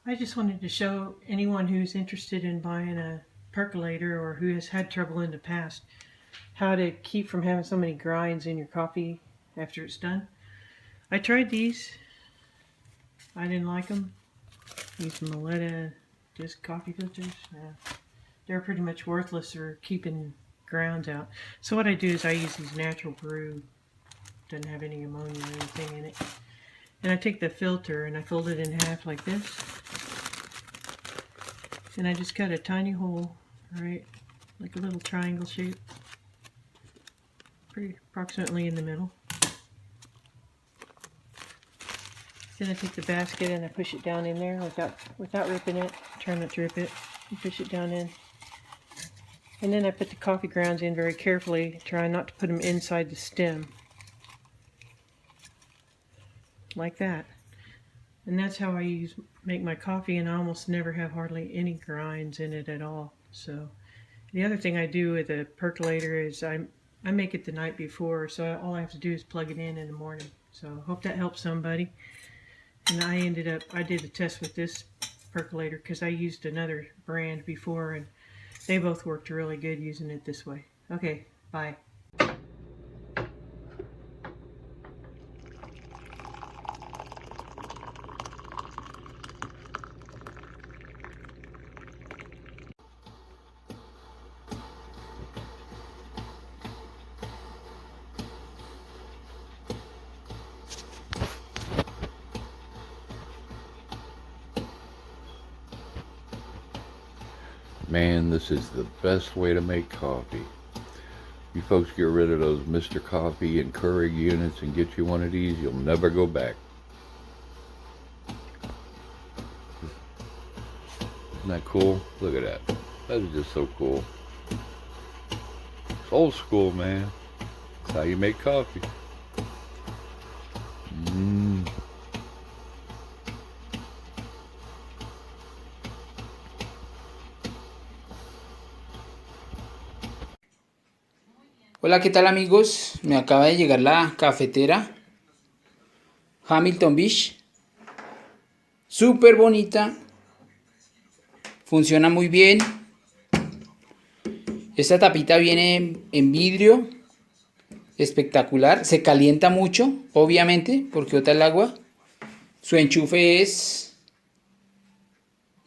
I just wanted to show anyone who's interested in buying a percolator or who has had trouble in the past how to keep from having so many grinds in your coffee after it's done. I tried these. I didn't like them. These Maletta disc coffee filters. They're pretty much worthless for keeping grounds out. So what I do is I use these natural brew. Doesn't have any ammonia or anything in it. And I take the filter and I fold it in half like this. And I just cut a tiny hole, right, like a little triangle shape, pretty approximately in the middle. Then I take the basket and I push it down in there without ripping it. Try not to rip it. And push it down in. And then I put the coffee grounds in very carefully, trying not to put them inside the stem. Like that. And that's how I make my coffee, and I almost never have hardly any grinds in it at all. So the other thing I do with a percolator is I make it the night before, so all I have to do is plug it in the morning. So hope that helps somebody. And I did a test with this percolator because I used another brand before, and they both worked really good using it this way. Okay, bye. Man, this is the best way to make coffee. You folks get rid of those Mr. Coffee and Keurig units and get you one of these, you'll never go back. Isn't that cool? Look at that. That is just so cool. It's old school, man. It's how you make coffee. Hola, ¿qué tal amigos? Me acaba de llegar la cafetera Hamilton Beach. Súper bonita. Funciona muy bien. Esta tapita viene en vidrio. Espectacular. Se calienta mucho, obviamente, porque bota el agua. Su enchufe es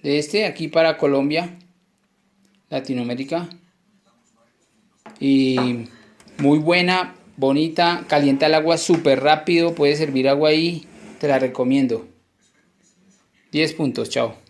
de este, aquí para Colombia, Latinoamérica. Y muy buena, bonita, calienta el agua súper rápido, puedes servir agua ahí, te la recomiendo. 10 puntos, chao.